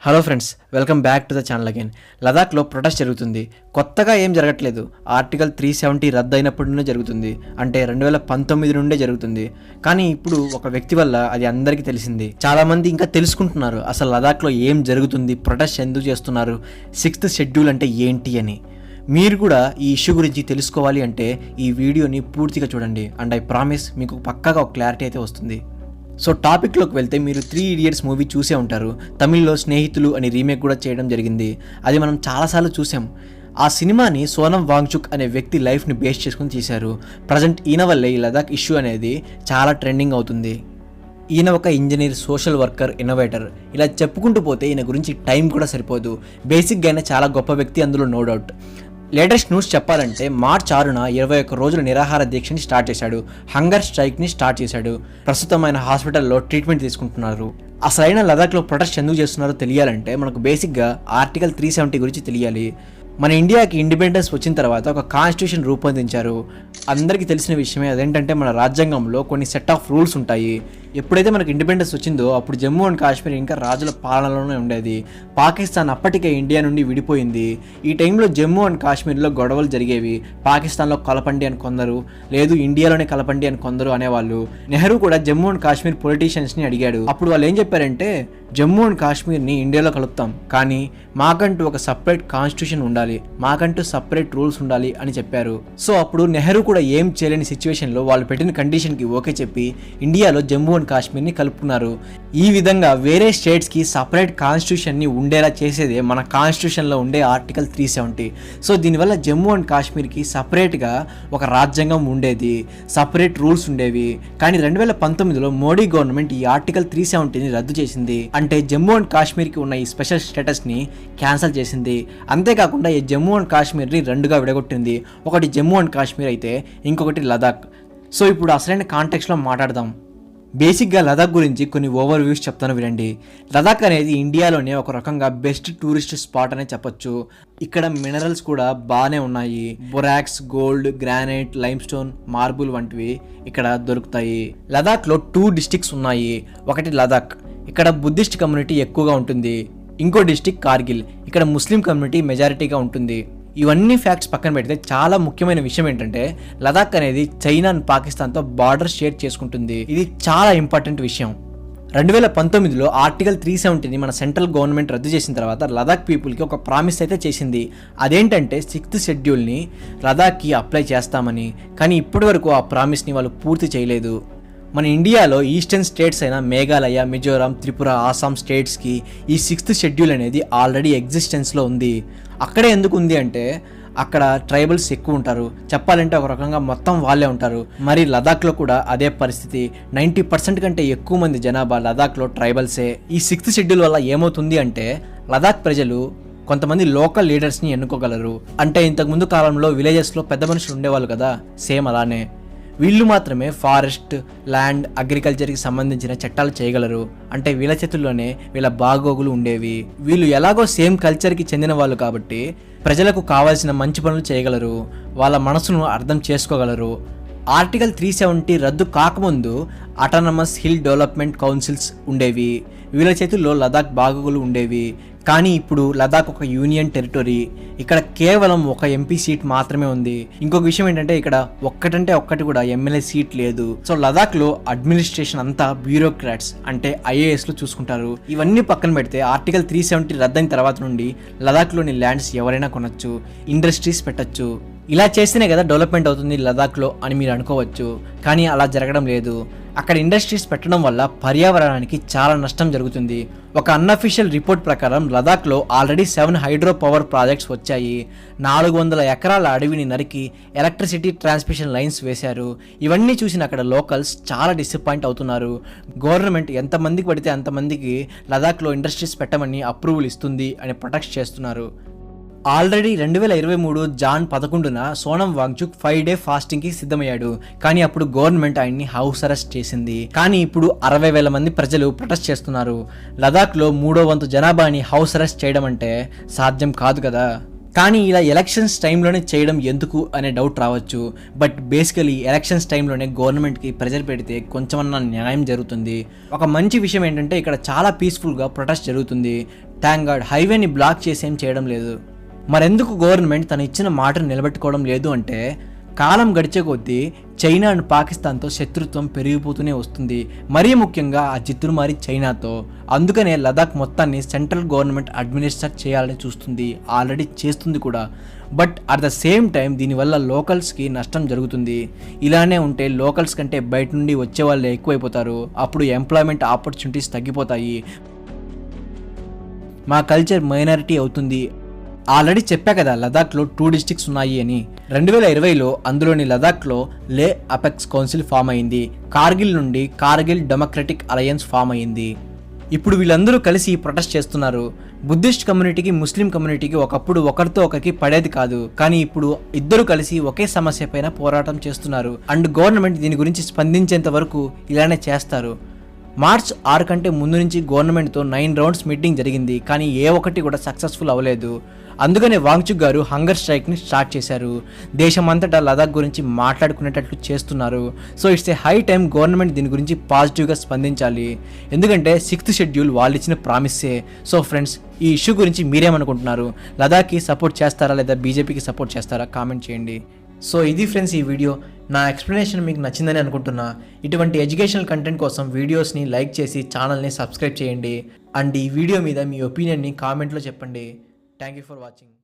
Hello friends, welcome back to the channel again. లదాఖ్లో protest జరుగుతుంది. కొత్తగా ఏం జరగట్లేదు. ఆర్టికల్ 370 రద్దు అయినప్పటి నుండే జరుగుతుంది. అంటే 2019 నుండే జరుగుతుంది. కానీ ఇప్పుడు ఒక వ్యక్తి వల్ల అది అందరికీ తెలిసింది. చాలామంది ఇంకా తెలుసుకుంటున్నారు అసలు లదాఖ్లో ఏం జరుగుతుంది, ప్రొటెస్ట్ ఎందుకు చేస్తున్నారు, 6th షెడ్యూల్ అంటే ఏంటి అని. మీరు కూడా ఈ ఇష్యూ గురించి తెలుసుకోవాలి అంటే ఈ వీడియోని పూర్తిగా చూడండి. అండ్ ఐ ప్రామిస్ మీకు పక్కాగా ఒక క్లారిటీ అయితే వస్తుంది. సో టాపిక్లోకి వెళ్తే మీరు 3 Idiots మూవీ చూసే ఉంటారు. తమిళ్లో స్నేహితులు అని రీమేక్ కూడా చేయడం జరిగింది. అది మనం చాలాసార్లు చూసాం. ఆ సినిమాని సోనం వాంగ్చుక్ అనే వ్యక్తి లైఫ్ని బేస్ చేసుకుని తీశారు. ప్రజెంట్ ఈయన వల్లే ఈ లదాఖ్ ఇష్యూ అనేది చాలా ట్రెండింగ్ అవుతుంది. ఈయన ఒక ఇంజనీర్, సోషల్ వర్కర్, ఇన్నోవేటర్, ఇలా చెప్పుకుంటూ పోతే ఈయన గురించి టైం కూడా సరిపోదు. బేసిక్గా ఆయన చాలా గొప్ప వ్యక్తి, అందులో నో డౌట్. లేటెస్ట్ న్యూస్ చెప్పాలంటే మార్చ్ 6న 21 రోజుల నిరాహార దీక్షని స్టార్ట్ చేశాడు. హంగర్ స్ట్రైక్ని స్టార్ట్ చేశాడు. ప్రస్తుతం ఆయన హాస్పిటల్లో ట్రీట్మెంట్ తీసుకుంటున్నారు. అసలైన లదాఖ్లో ప్రొటెస్ట్ ఎందుకు చేస్తున్నారో తెలియాలంటే మనకు బేసిక్గా ఆర్టికల్ 370 గురించి తెలియాలి. మన ఇండియాకి ఇండిపెండెన్స్ వచ్చిన తర్వాత ఒక కాన్స్టిట్యూషన్ రూపొందించారు. అందరికీ తెలిసిన విషయమే. అదేంటంటే మన రాజ్యాంగంలో కొన్ని సెట్ ఆఫ్ రూల్స్ ఉంటాయి. ఎప్పుడైతే మనకు ఇండిపెండెన్స్ వచ్చిందో అప్పుడు జమ్మూ అండ్ కాశ్మీర్ ఇంకా రాజుల పాలనలోనే ఉండేది. పాకిస్తాన్ అప్పటికే ఇండియా నుండి విడిపోయింది. ఈ టైంలో జమ్మూ అండ్ కాశ్మీర్లో గొడవలు జరిగేవి. పాకిస్తాన్లో కలపండి అని కొందరు, లేదు ఇండియాలోనే కలపండి అని కొందరు అనేవాళ్ళు. నెహ్రూ కూడా జమ్మూ అండ్ కాశ్మీర్ పొలిటీషియన్స్ని అడిగాడు. అప్పుడు వాళ్ళు ఏం చెప్పారంటే జమ్మూ అండ్ కాశ్మీర్ని ఇండియాలో కలుపుతాం, కానీ మాకంటూ ఒక సపరేట్ కాన్స్టిట్యూషన్ ఉండాలి, మాకంటూ సపరేట్ రూల్స్ ఉండాలి అని చెప్పారు. సో అప్పుడు నెహ్రూ కూడా ఏం చేయలేని సిచ్యువేషన్లో వాళ్ళు పెట్టిన కండిషన్కి ఓకే చెప్పి ఇండియాలో జమ్మూ అండ్ కాశ్మీర్ని కలుపుకున్నారు. ఈ విధంగా వేరే స్టేట్స్కి సపరేట్ కాన్స్టిట్యూషన్ని ఉండేలా చేసేదే మన కాన్స్టిట్యూషన్లో ఉండే ఆర్టికల్ 370. సో దీనివల్ల జమ్మూ అండ్ కాశ్మీర్కి సపరేట్గా ఒక రాజ్యాంగం ఉండేది, సపరేట్ రూల్స్ ఉండేవి. కానీ 2019లో మోడీ గవర్నమెంట్ ఈ ఆర్టికల్ 370ని రద్దు చేసింది. అంటే జమ్మూ అండ్ కాశ్మీర్కి ఉన్న ఈ స్పెషల్ స్టేటస్ని క్యాన్సిల్ చేసింది. అంతేకాకుండా ఈ జమ్మూ అండ్ కాశ్మీర్ని రెండుగా విడగొట్టింది. ఒకటి జమ్మూ అండ్ కాశ్మీర్ అయితే ఇంకొకటి లదాఖ్. సో ఇప్పుడు అసలైన కాంటెక్స్లో మాట్లాడదాం. బేసిక్గా లదాఖ్ గురించి కొన్ని ఓవర్ వ్యూస్ చెప్తాను వినండి. లదాఖ్ అనేది ఇండియాలోనే ఒక రకంగా బెస్ట్ టూరిస్ట్ స్పాట్ అనే చెప్పొచ్చు. ఇక్కడ మినరల్స్ కూడా బాగానే ఉన్నాయి. Borax, gold, granite, limestone, marble వంటివి ఇక్కడ దొరుకుతాయి. లదాఖ్లో 2 డిస్ట్రిక్ట్స్ ఉన్నాయి. ఒకటి లదాఖ్, ఇక్కడ బుద్ధిస్ట్ కమ్యూనిటీ ఎక్కువగా ఉంటుంది. ఇంకో డిస్ట్రిక్ట్ కార్గిల్, ఇక్కడ ముస్లిం కమ్యూనిటీ మెజారిటీగా ఉంటుంది. ఇవన్నీ ఫ్యాక్ట్స్ పక్కన పెడితే చాలా ముఖ్యమైన విషయం ఏంటంటే లదాఖ్ అనేది చైనా అండ్ పాకిస్తాన్తో బార్డర్ షేర్ చేసుకుంటుంది. ఇది చాలా ఇంపార్టెంట్ విషయం. 2019లో ఆర్టికల్ 370ని మన సెంట్రల్ గవర్నమెంట్ రద్దు చేసిన తర్వాత లదాఖ్ పీపుల్కి ఒక ప్రామిస్ అయితే చేసింది. అదేంటంటే 6th షెడ్యూల్ని లదాఖ్కి అప్లై చేస్తామని. కానీ ఇప్పటి వరకు ఆ ప్రామిస్ని వాళ్ళు పూర్తి చేయలేదు. మన ఇండియాలో ఈస్టర్న్ స్టేట్స్ అయిన మేఘాలయ, మిజోరాం, త్రిపుర, ఆసాం స్టేట్స్కి ఈ 6th షెడ్యూల్ అనేది ఆల్రెడీ ఎగ్జిస్టెన్స్లో ఉంది. అక్కడే ఎందుకు ఉంది అంటే అక్కడ ట్రైబల్స్ ఎక్కువ ఉంటారు. చెప్పాలంటే ఒక రకంగా మొత్తం వాళ్ళే ఉంటారు. మరి లదాఖ్లో కూడా అదే పరిస్థితి. 90% కంటే ఎక్కువ మంది జనాభా లదాఖ్లో ట్రైబల్సే. ఈ 6th షెడ్యూల్ వల్ల ఏమవుతుంది అంటే లదాఖ్ ప్రజలు కొంతమంది లోకల్ లీడర్స్ని ఎన్నుకోగలరు. అంటే ఇంతకుముందు కాలంలో విలేజెస్లో పెద్ద మనుషులు ఉండేవాళ్ళు కదా, సేమ్ అలానే వీళ్ళు మాత్రమే ఫారెస్ట్, ల్యాండ్, అగ్రికల్చర్కి సంబంధించిన చట్టాలు చేయగలరు. అంటే వీళ్ళ చేతుల్లోనే వీళ్ళ బాగోగులు ఉండేవి. వీళ్ళు ఎలాగో సేమ్ కల్చర్కి చెందిన వాళ్ళు కాబట్టి ప్రజలకు కావాల్సిన మంచి పనులు చేయగలరు, వాళ్ళ మనసును అర్థం చేసుకోగలరు. ఆర్టికల్ 370 రద్దు కాకముందు ఆటోనమస్ హిల్ డెవలప్మెంట్ కౌన్సిల్స్ ఉండేవి. వీళ్ళ చేతుల్లో లదాఖ్ బాగోగులు ఉండేవి. కానీ ఇప్పుడు లదాఖ్ ఒక యూనియన్ టెరిటరీ. ఇక్కడ కేవలం ఒక ఎంపీ సీట్ మాత్రమే ఉంది. ఇంకొక విషయం ఏంటంటే ఇక్కడ ఒక్కటంటే ఒక్కటి కూడా ఎమ్మెల్యే సీట్ లేదు. సో లదాఖ్లో అడ్మినిస్ట్రేషన్ అంతా బ్యూరోక్రాట్స్ అంటే IASలు చూసుకుంటారు. ఇవన్నీ పక్కన పెడితే ఆర్టికల్ 370 రద్దయిన తర్వాత నుండి లదాఖ్లోని ల్యాండ్స్ ఎవరైనా కొనొచ్చు, ఇండస్ట్రీస్ పెట్టచ్చు. ఇలా చేస్తేనే కదా డెవలప్మెంట్ అవుతుంది లదాఖ్లో అని మీరు అనుకోవచ్చు. కానీ అలా జరగడం లేదు. అక్కడ ఇండస్ట్రీస్ పెట్టడం వల్ల పర్యావరణానికి చాలా నష్టం జరుగుతుంది. ఒక అన్అఫీషియల్ రిపోర్ట్ ప్రకారం లదాఖ్లో ఆల్రెడీ 7 హైడ్రో పవర్ ప్రాజెక్ట్స్ వచ్చాయి. 400 ఎకరాల అడవిని నరికి ఎలక్ట్రిసిటీ ట్రాన్స్మిషన్ లైన్స్ వేశారు. ఇవన్నీ చూసిన అక్కడ లోకల్స్ చాలా డిసప్పాయింట్ అవుతున్నారు. గవర్నమెంట్ ఎంతమందికి పడితే అంతమందికి లదాఖ్లో ఇండస్ట్రీస్ పెట్టమని అప్రూవల్ ఇస్తుంది అని ప్రొటెక్ట్ చేస్తున్నారు. ఆల్రెడీ 2023 జాన్ 11న సోనం వాంగ్చుక్ 5 డే ఫాస్టింగ్కి సిద్ధమయ్యాడు. కానీ అప్పుడు గవర్నమెంట్ ఆయన్ని హౌస్ అరెస్ట్ చేసింది. కానీ ఇప్పుడు 60,000 మంది ప్రజలు ప్రొటెస్ట్ చేస్తున్నారు. లదాఖ్లో 3వ వంతు జనాభాని హౌస్ అరెస్ట్ చేయడం అంటే సాధ్యం కాదు కదా. కానీ ఇలా ఎలక్షన్స్ టైంలోనే చేయడం ఎందుకు అనే డౌట్ రావచ్చు. బట్ బేసికలీ ఎలక్షన్స్ టైంలోనే గవర్నమెంట్కి ప్రెజర్ పెడితే కొంచెమన్నా న్యాయం జరుగుతుంది. ఒక మంచి విషయం ఏంటంటే ఇక్కడ చాలా పీస్ఫుల్గా ప్రొటెస్ట్ జరుగుతుంది. థ్యాంక్ గాడ్ హైవేని బ్లాక్ చేసేం చేయడం లేదు. మరెందుకు గవర్నమెంట్ తను ఇచ్చిన మాటను నిలబెట్టుకోవడం లేదు అంటే, కాలం గడిచే కొద్దీ చైనా అండ్ పాకిస్తాన్తో శత్రుత్వం పెరిగిపోతూనే వస్తుంది, మరీ ముఖ్యంగా ఆ జిత్తురుమారి చైనాతో. అందుకనే లదాఖ్ మొత్తాన్ని సెంట్రల్ గవర్నమెంట్ అడ్మినిస్టర్ చేయాలని చూస్తుంది, ఆల్రెడీ చేస్తుంది కూడా. But at the same time దీనివల్ల లోకల్స్కి నష్టం జరుగుతుంది. ఇలానే ఉంటే లోకల్స్ కంటే బయట నుండి వచ్చే వాళ్ళే ఎక్కువైపోతారు, అప్పుడు ఎంప్లాయ్మెంట్ ఆపర్చునిటీస్ తగ్గిపోతాయి, మా కల్చర్ మైనారిటీ అవుతుంది. ఆల్రెడీ చెప్పా కదా లదాఖ్లో 2 డిస్ట్రిక్ట్స్ ఉన్నాయి అని. 2020లో అందులోని లదాఖ్లో లే అపెక్స్ కౌన్సిల్ ఫామ్ అయింది. కార్గిల్ నుండి కార్గిల్ డెమోక్రటిక్ అలయన్స్ ఫామ్ అయింది. ఇప్పుడు వీళ్ళందరూ కలిసి ప్రొటెస్ట్ చేస్తున్నారు. బుద్ధిస్ట్ కమ్యూనిటీకి ముస్లిం కమ్యూనిటీకి ఒకప్పుడు ఒకరితో ఒకరికి పడేది కాదు, కానీ ఇప్పుడు ఇద్దరు కలిసి ఒకే సమస్య పైన పోరాటం చేస్తున్నారు. అండ్ గవర్నమెంట్ దీని గురించి స్పందించేంత వరకు ఇలానే చేస్తారు. మార్చ్ 6 కంటే ముందు నుంచి గవర్నమెంట్తో 9 రౌండ్స్ మీటింగ్ జరిగింది, కానీ ఏ ఒక్కటి కూడా సక్సెస్ఫుల్ అవ్వలేదు. అందుకనే వాంగ్చుక్ గారు హంగర్ స్ట్రైక్ని స్టార్ట్ చేశారు. దేశమంతటా లదాఖ్ గురించి మాట్లాడుకునేటట్లు చేస్తున్నారు. So it's a high time government దీని గురించి పాజిటివ్గా స్పందించాలి. ఎందుకంటే 6th షెడ్యూల్ వాళ్ళు ఇచ్చిన ప్రామిస్సే. సో ఫ్రెండ్స్, ఈ ఇష్యూ గురించి మీరేమనుకుంటున్నారు? లదాఖ్కి సపోర్ట్ చేస్తారా లేదా బీజేపీకి సపోర్ట్ చేస్తారా? కామెంట్ చేయండి. సో ఇది ఫ్రెండ్స్ ఈ వీడియో. నా ఎక్స్ప్లెనేషన్ మీకు నచ్చిందని అనుకుంటున్నా. ఇటువంటి ఎడ్యుకేషనల్ కంటెంట్ కోసం వీడియోస్ని లైక్ చేసి ఛానల్ని సబ్స్క్రైబ్ చేయండి. అండ్ ఈ వీడియో మీద మీ ఒపీనియన్ని కామెంట్లో చెప్పండి. Thank you for watching.